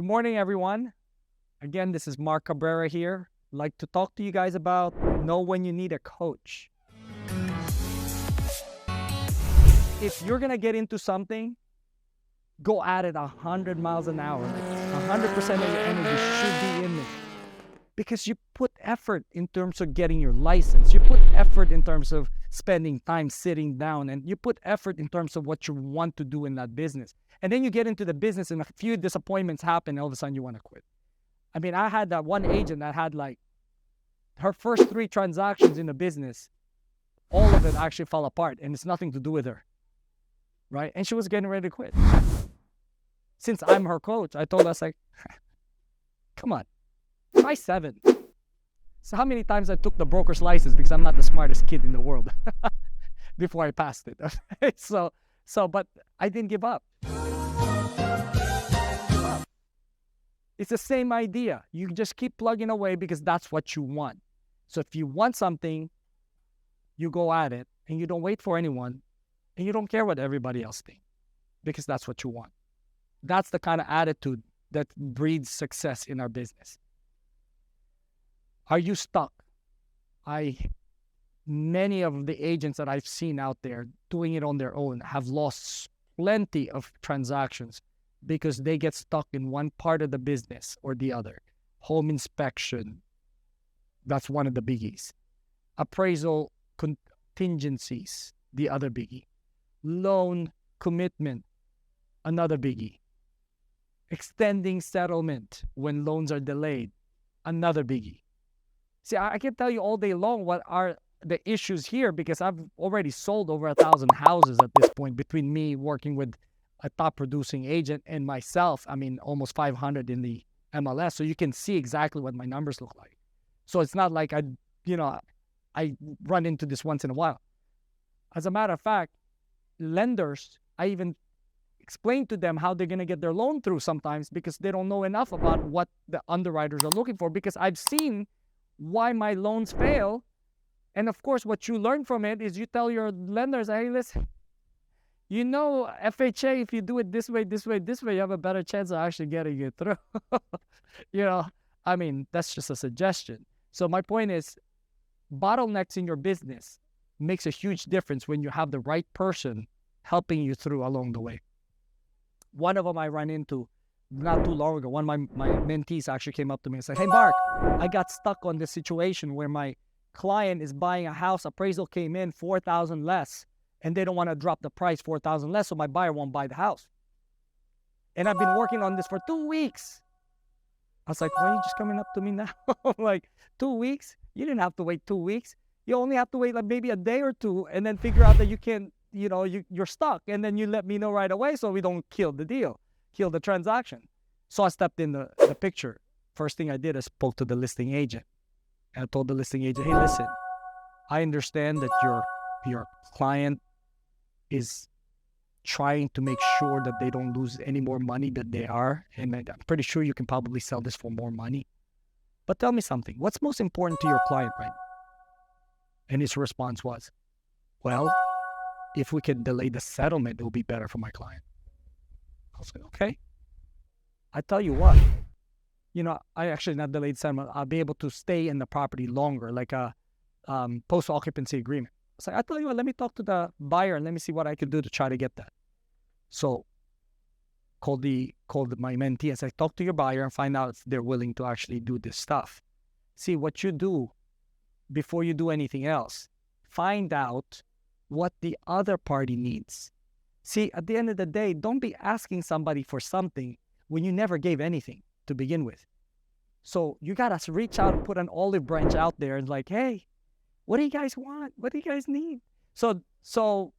morning, everyone. Again, this is Mark Cabrera here. I'd like to talk to you guys about know when you need a coach. If you're going to get into something, go at it 100 miles an hour. 100% of your energy should be in it. Because you put effort in terms of getting your license. You put effort in terms of spending time sitting down. And you put effort in terms of what you want to do in that business. And then you get into the business and a few disappointments happen. And all of a sudden you want to quit. I mean, I had that one agent that had like her first 3 transactions in the business. All of it actually fell apart. And it's nothing to do with her. Right? And she was getting ready to quit. Since I'm her coach, I told her, I was like, come on. Try 7. So how many times I took the broker's license because I'm not the smartest kid in the world before I passed it. But I didn't give up. It's the same idea. You just keep plugging away because that's what you want. So if you want something, you go at it and you don't wait for anyone and you don't care what everybody else thinks because that's what you want. That's the kind of attitude that breeds success in our business. Are you stuck? Many of the agents that I've seen out there doing it on their own have lost plenty of transactions because they get stuck in one part of the business or the other. Home inspection, that's one of the biggies. Appraisal contingencies, the other biggie. Loan commitment, another biggie. Extending settlement when loans are delayed, another biggie. See, I can tell you all day long what are the issues here because I've already sold over 1,000 houses at this point between me working with a top producing agent and myself. I mean, almost 500 in the MLS. So you can see exactly what my numbers look like. So it's not like I run into this once in a while. As a matter of fact, lenders, I even explain to them how they're going to get their loan through sometimes because they don't know enough about what the underwriters are looking for because I've seen why my loans fail. And of course, what you learn from it is you tell your lenders, hey, listen, FHA, if you do it this way, you have a better chance of actually getting it through. That's just a suggestion. So my point is, bottlenecks in your business makes a huge difference when you have the right person helping you through along the way. One of them I ran into not too long ago. One of my mentees actually came up to me and said, hey, Mark, I got stuck on this situation where my client is buying a house. Appraisal came in $4,000 less, and they don't want to drop the price $4,000 less, so my buyer won't buy the house. And I've been working on this for 2 weeks. I was like, why are you just coming up to me now? Like, 2 weeks? You didn't have to wait 2 weeks. You only have to wait like maybe a day or two and then figure out that you can't, you're stuck. And then you let me know right away so we don't kill the deal. Kill the transaction. So I stepped in the picture. First thing I did, I spoke to the listing agent. And I told the listing agent, hey, listen, I understand that your client is trying to make sure that they don't lose any more money than they are. And I'm pretty sure you can probably sell this for more money. But tell me something. What's most important to your client right now? And his response was, well, if we can delay the settlement, it will be better for my client. I was like, okay. I tell you what, I actually not delayed settlement. I'll be able to stay in the property longer, like a post-occupancy agreement. I was like, I tell you what, let me talk to the buyer and let me see what I can do to try to get that. So called my mentee and said, talk to your buyer and find out if they're willing to actually do this stuff. See, what you do before you do anything else, find out what the other party needs. See, at the end of the day, don't be asking somebody for something when you never gave anything to begin with. So you got to reach out and put an olive branch out there and like, hey, what do you guys want? What do you guys need? So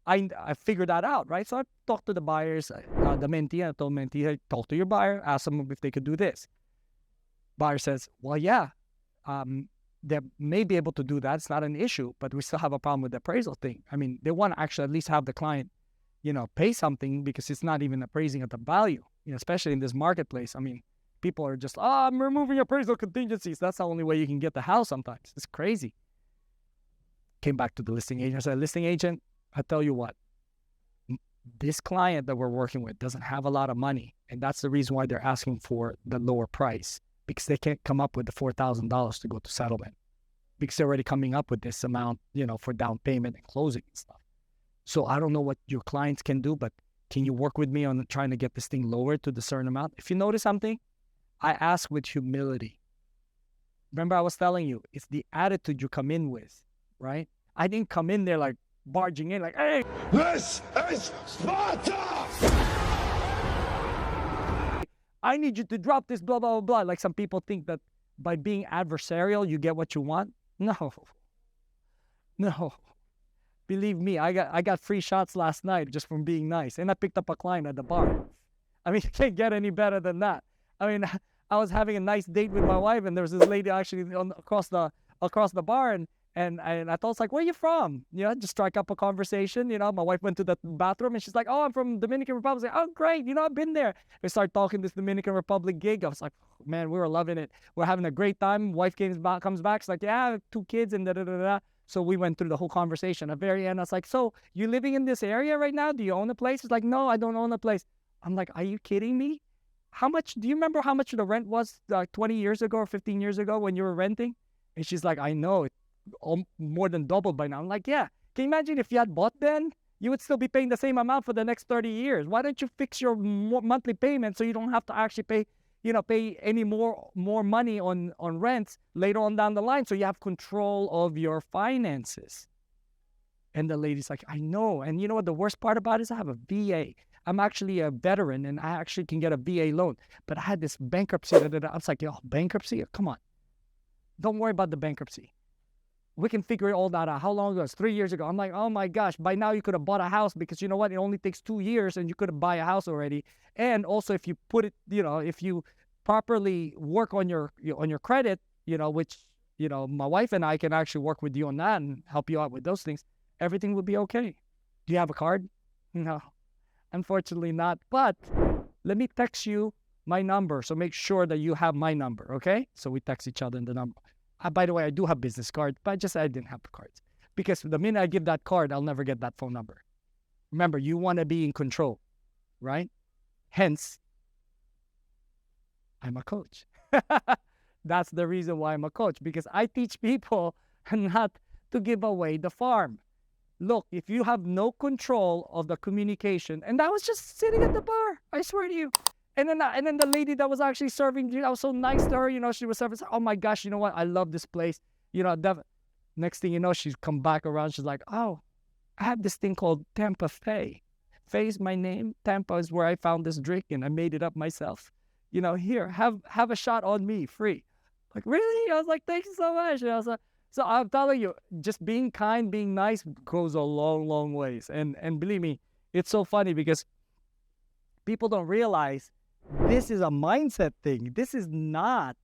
I figured that out, right? So I talked to the buyers, the mentee, I told mentee, hey, talk to your buyer, ask them if they could do this. Buyer says, well, yeah, they may be able to do that. It's not an issue, but we still have a problem with the appraisal thing. I mean, they want to actually at least have the client pay something because it's not even appraising at the value, especially in this marketplace. I mean, people are just, I'm removing appraisal contingencies. That's the only way you can get the house sometimes. It's crazy. Came back to the listing agent. I said, listing agent, I tell you what, this client that we're working with doesn't have a lot of money. And that's the reason why they're asking for the lower price, because they can't come up with the $4,000 to go to settlement, because they're already coming up with this amount, for down payment and closing and stuff. So I don't know what your clients can do, but can you work with me on trying to get this thing lowered to the certain amount? If you notice something, I ask with humility. Remember I was telling you, it's the attitude you come in with, right? I didn't come in there like barging in like, hey, this is Sparta! I need you to drop this, blah, blah, blah, blah. Like some people think that by being adversarial, you get what you want. No. Believe me, I got free shots last night just from being nice. And I picked up a client at the bar. I mean, you can't get any better than that. I mean, I was having a nice date with my wife, and there was this lady actually across the bar, and I thought, it's like, where are you from? Just strike up a conversation. My wife went to the bathroom, and she's like, oh, I'm from Dominican Republic. I was like, oh, great. I've been there. We started talking this Dominican Republic gig. I was like, man, we were loving it. We're having a great time. Wife comes back. She's like, yeah, I have 2 kids and da-da-da-da. So we went through the whole conversation. At the very end, I was like, so you living in this area right now? Do you own a place? She's like, no, I don't own a place. I'm like, are you kidding me? Do you remember how much the rent was 20 years ago or 15 years ago when you were renting? And she's like, I know, it more than doubled by now. I'm like, yeah. Can you imagine if you had bought then? You would still be paying the same amount for the next 30 years. Why don't you fix your monthly payment so you don't have to actually pay any more money on rents later on down the line, so you have control of your finances? And the lady's like, I know. And you know what the worst part about it is? I have a VA. I'm actually a veteran, and I actually can get a VA loan. But I had this bankruptcy. I was like, yo, bankruptcy? Come on. Don't worry about the bankruptcy. We can figure all that out. How long ago? It was 3 years ago. I'm like, oh my gosh, by now you could have bought a house, because you know what? It only takes 2 years and you could have buy a house already. And also if you put it, if you properly work on your credit, which, my wife and I can actually work with you on that and help you out with those things, everything will be okay. Do you have a card? No, unfortunately not. But let me text you my number. So make sure that you have my number, okay? So we text each other in the number. By the way, I do have business cards, but I didn't have the cards. Because the minute I give that card, I'll never get that phone number. Remember, you want to be in control, right? Hence, I'm a coach. That's the reason why I'm a coach, because I teach people not to give away the farm. Look, if you have no control of the communication, and I was just sitting at the bar, I swear to you. And then the lady that was actually serving, I was so nice to her, she was serving. Oh my gosh, you know what? I love this place. Next thing you know, she's come back around. She's like, oh, I have this thing called Tampa Faye. Faye is my name. Tampa is where I found this drink, and I made it up myself. Here, have a shot on me, free. Like, really? I was like, thank you so much. And I was like, so I'm telling you, just being kind, being nice goes a long, long ways. And believe me, it's so funny because people don't realize this is a mindset thing. This is not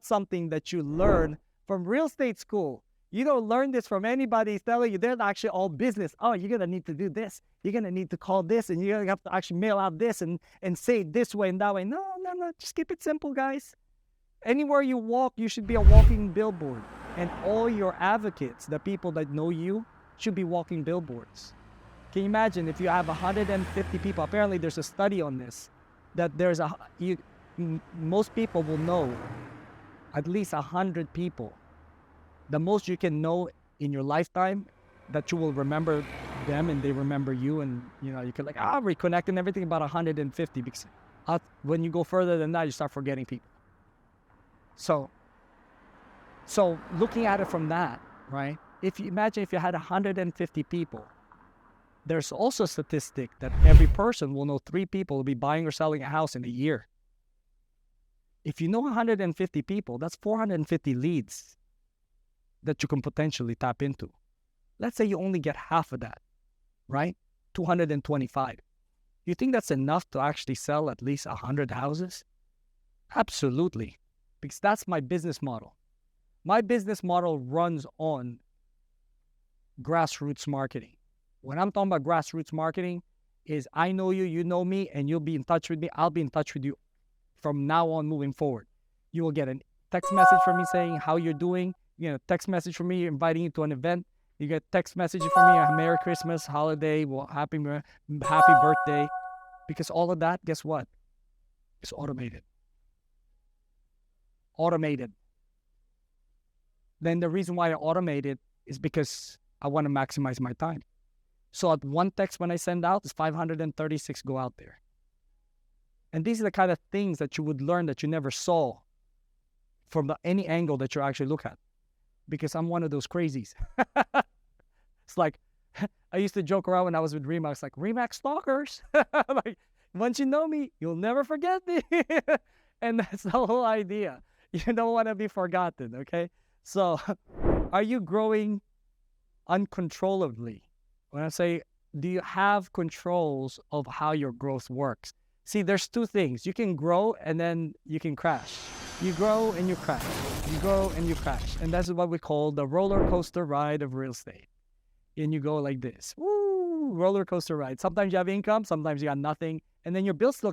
something that you learn from real estate school. You don't learn this from anybody telling you. They're actually all business. Oh, you're going to need to do this. You're going to need to call this, and you're going to have to actually mail out this and say it this way and that way. No. Just keep it simple, guys. Anywhere you walk, you should be a walking billboard. And all your advocates, the people that know you, should be walking billboards. Can you imagine if you have 150 people? Apparently, there's a study on this, that most people will know at least 100 people. The most you can know in your lifetime, that you will remember them and they remember you, and you can reconnect and everything, about 150, because when you go further than that, you start forgetting people. So looking at it from that, right? If you imagine if you had 150 people, there's also a statistic that every person will know 3 people will be buying or selling a house in a year. If you know 150 people, that's 450 leads that you can potentially tap into. Let's say you only get half of that, right? 225. You think that's enough to actually sell at least 100 houses? Absolutely, because that's my business model. My business model runs on grassroots marketing. When I'm talking about grassroots marketing, is I know you, you know me, and you'll be in touch with me. I'll be in touch with you from now on moving forward. You will get a text message from me saying how you're doing. You get a text message from me inviting you to an event. You get text messages from me, a Merry Christmas, holiday, happy birthday. Because all of that, guess what? It's automated. Automated. Then the reason why I automate it is because I want to maximize my time. So at one text when I send out, is 536 go out there. And these are the kind of things that you would learn that you never saw from any angle that you actually look at. Because I'm one of those crazies. It's like, I used to joke around when I was with Remax, like, Remax stalkers. Like, once you know me, you'll never forget me. And that's the whole idea. You don't want to be forgotten, okay? So, are you growing uncontrollably? When I say, do you have controls of how your growth works? See, there's two things. You can grow and then you can crash. You grow and you crash. You grow and you crash. And that's what we call the roller coaster ride of real estate. And you go like this. Woo, roller coaster ride. Sometimes you have income, sometimes you got nothing. And then your bills still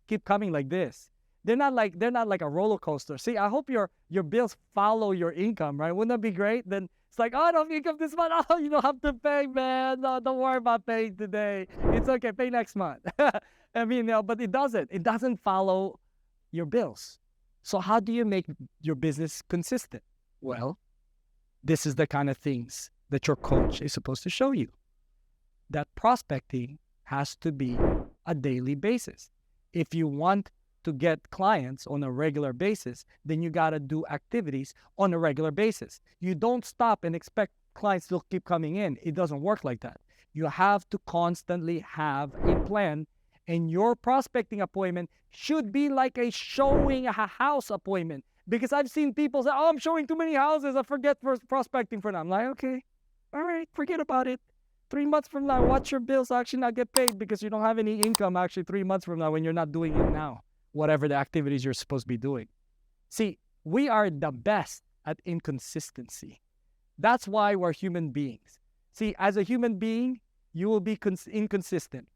keep coming like this. They're not like a roller coaster. See, I hope your bills follow your income, right? Wouldn't that be great? Then it's like, oh, I don't have income this month. Oh, you don't have to pay, man. No, don't worry about paying today. It's okay. Pay next month. I mean, but it doesn't. It doesn't follow your bills. So how do you make your business consistent? Well, this is the kind of things that your coach is supposed to show you. That prospecting has to be a daily basis. If you want to get clients on a regular basis, then you got to do activities on a regular basis. You don't stop and expect clients to keep coming in. It doesn't work like that. You have to constantly have a plan, and your prospecting appointment should be like a showing a house appointment. Because I've seen people say, oh, I'm showing too many houses, I forget for prospecting for now. I'm like, okay, all right, forget about it. 3 months from now, watch your bills actually not get paid because you don't have any income actually 3 months from now when you're not doing it now, whatever the activities you're supposed to be doing. See, we are the best at inconsistency. That's why we're human beings. See, as a human being, you will be inconsistent.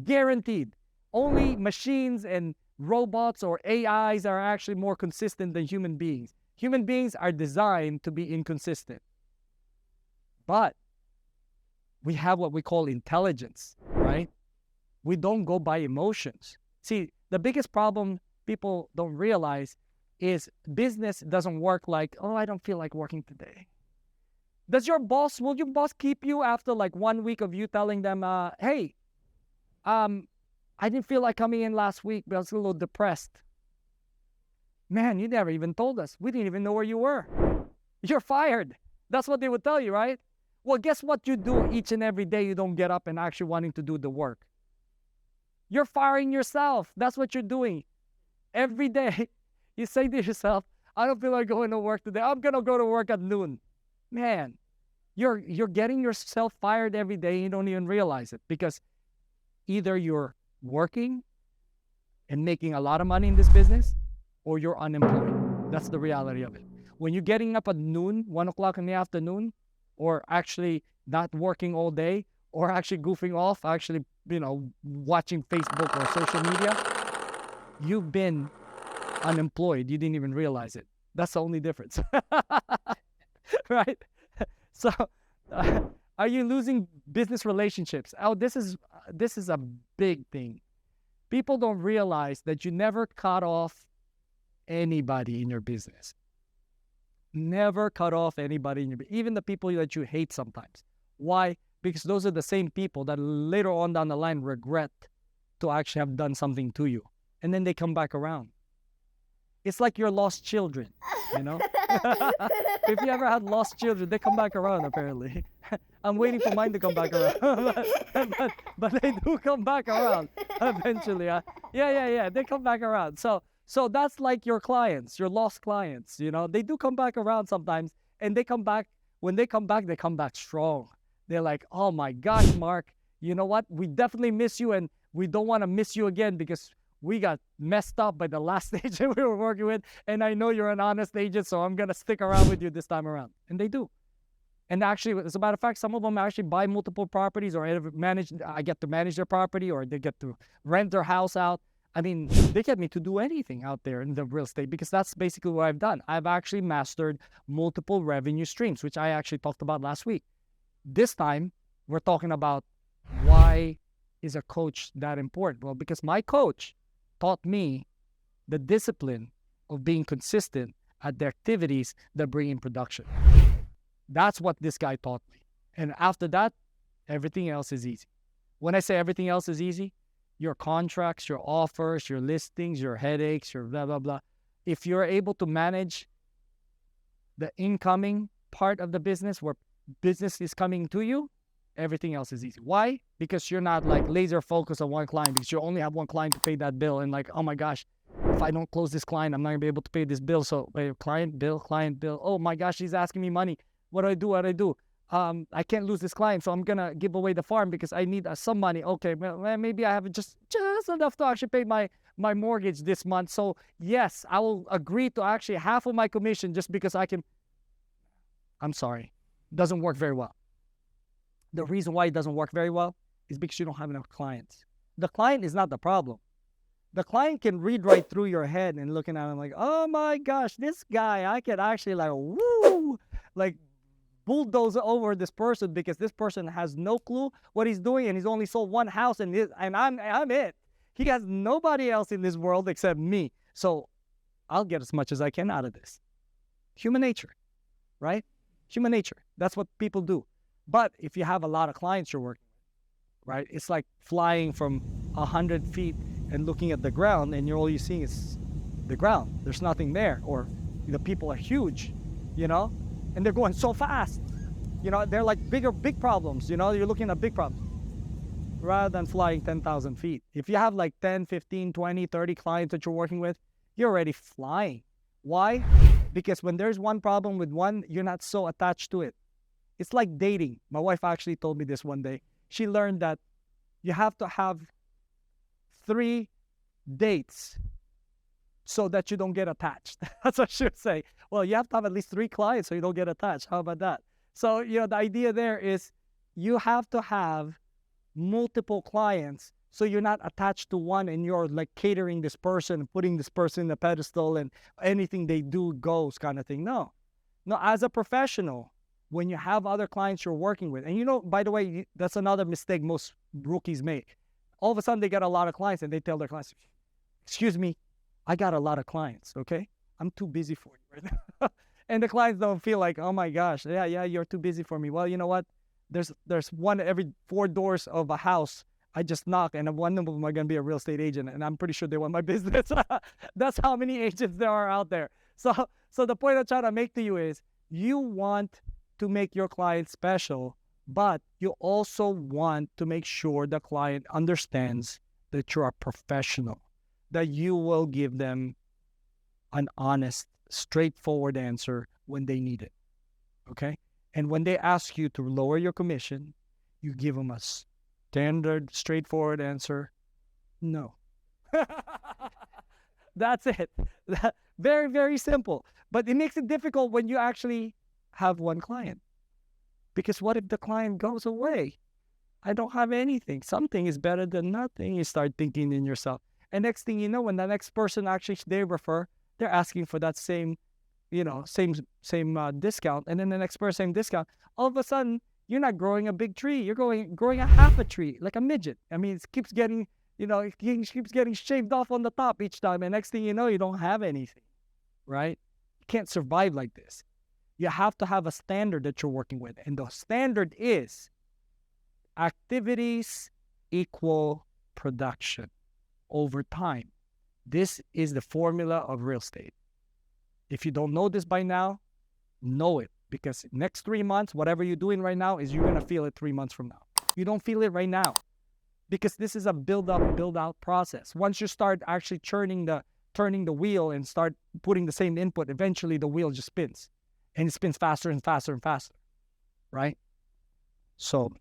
Guaranteed. Only machines and robots or AIs are actually more consistent than human beings. Human beings are designed to be inconsistent. But we have what we call intelligence, right? We don't go by emotions. See, the biggest problem people don't realize is business doesn't work like, oh, I don't feel like working today. Will your boss keep you after like 1 week of you telling them, hey, I didn't feel like coming in last week, but I was a little depressed. Man, you never even told us. We didn't even know where you were. You're fired. That's what they would tell you, right? Well, guess what you do each and every day you don't get up and actually wanting to do the work? You're firing yourself. That's what you're doing. Every day, you say to yourself, I don't feel like going to work today. I'm going to go to work at noon. Man, you're getting yourself fired every day and you don't even realize it because either you're working and making a lot of money in this business or you're unemployed. That's the reality of it. When you're getting up at noon, 1 o'clock in the afternoon, or actually not working all day, or actually goofing off, actually, watching Facebook or social media, you've been unemployed. You didn't even realize it. That's the only difference. Right? So, are you losing business relationships? Oh, this is a big thing. People don't realize that you never cut off anybody in your business. Never cut off anybody in your business, even the people that you hate sometimes. Why? Because those are the same people that later on down the line regret to actually have done something to you. And then they come back around. It's like your lost children, If you ever had lost children, they come back around apparently. I'm waiting for mine to come back around. but they do come back around eventually. Yeah, they come back around. So that's like your clients, your lost clients, They do come back around sometimes, and they come back. When they come back strong. They're like, oh my gosh, Mark, you know what? We definitely miss you, and we don't want to miss you again because we got messed up by the last agent we were working with, and I know you're an honest agent, so I'm going to stick around with you this time around. And they do. And actually, as a matter of fact, some of them actually buy multiple properties or I get to manage their property, or they get to rent their house out. I mean, they get me to do anything out there in the real estate because that's basically what I've done. I've actually mastered multiple revenue streams, which I actually talked about last week. This time, we're talking about why is a coach that important? Well, because my coach taught me the discipline of being consistent at the activities that bring in production. That's what this guy taught me. And after that, everything else is easy. When I say everything else is easy, your contracts, your offers, your listings, your headaches, your blah, blah, blah. If you're able to manage the incoming part of the business where business is coming to you, everything else is easy. Why? Because you're not like laser focused on one client, because you only have one client to pay that bill. And like, oh my gosh, if I don't close this client, I'm not gonna be able to pay this bill. So client bill. Oh my gosh, he's asking me money. What do I do? I can't lose this client, so I'm gonna give away the farm because I need some money. Okay, well, maybe I have just enough to actually pay my mortgage this month. So yes, I will agree to actually half of my commission just because I can. I'm sorry, it doesn't work very well. The reason why it doesn't work very well is because you don't have enough clients. The client is not the problem. The client can read right through your head and looking at him like, oh my gosh, this guy, I can actually like, woo, like bulldoze over this person because this person has no clue what he's doing and he's only sold one house and I'm it. He has nobody else in this world except me. So I'll get as much as I can out of this. Human nature, right? Human nature. That's what people do. But if you have a lot of clients you're working with, right? It's like flying from 100 feet and looking at the ground and all you're seeing is the ground. There's nothing there. Or the people are huge, and they're going so fast. They're like big problems. You're looking at big problems rather than flying 10,000 feet. If you have like 10, 15, 20, 30 clients that you're working with, you're already flying. Why? Because when there's one problem with one, you're not so attached to it. It's like dating. My wife actually told me this one day. She learned that you have to have 3 dates so that you don't get attached. That's what she would say. Well, you have to have at least 3 clients so you don't get attached. How about that? So, the idea there is you have to have multiple clients so you're not attached to one and you're like catering this person, putting this person in a pedestal and anything they do goes kind of thing. No, as a professional, when you have other clients you're working with, and by the way, that's another mistake most rookies make. All of a sudden they get a lot of clients and they tell their clients, excuse me, I got a lot of clients, okay? I'm too busy for you right now. And the clients don't feel like, oh my gosh, yeah, you're too busy for me. Well, you know what? There's one every 4 doors of a house I just knock, and one of them are going to be a real estate agent, and I'm pretty sure they want my business. That's how many agents there are out there. So the point I'm trying to make to you is you want to make your client special, but you also want to make sure the client understands that you're a professional, that you will give them an honest, straightforward answer when they need it, okay? And when they ask you to lower your commission, you give them a standard, straightforward answer, no. That's it. Very, very simple. But it makes it difficult when you actually have one client. Because what if the client goes away? I don't have anything. Something is better than nothing. You start thinking in yourself. And next thing you know, when the next person actually they refer, they're asking for that same discount. And then the next person, same discount. All of a sudden, you're not growing a big tree. You're growing a half a tree, like a midget. I mean, it keeps getting, it keeps getting shaved off on the top each time. And next thing you know, you don't have anything, right? You can't survive like this. You have to have a standard that you're working with. And the standard is activities equal production over time. This is the formula of real estate. If you don't know this by now, know it. Because next 3 months, whatever you're doing right now is you're going to feel it 3 months from now. You don't feel it right now. Because this is a build-up, build-out process. Once you start actually turning the wheel and start putting the same input, eventually the wheel just spins. And it spins faster and faster and faster. Right? So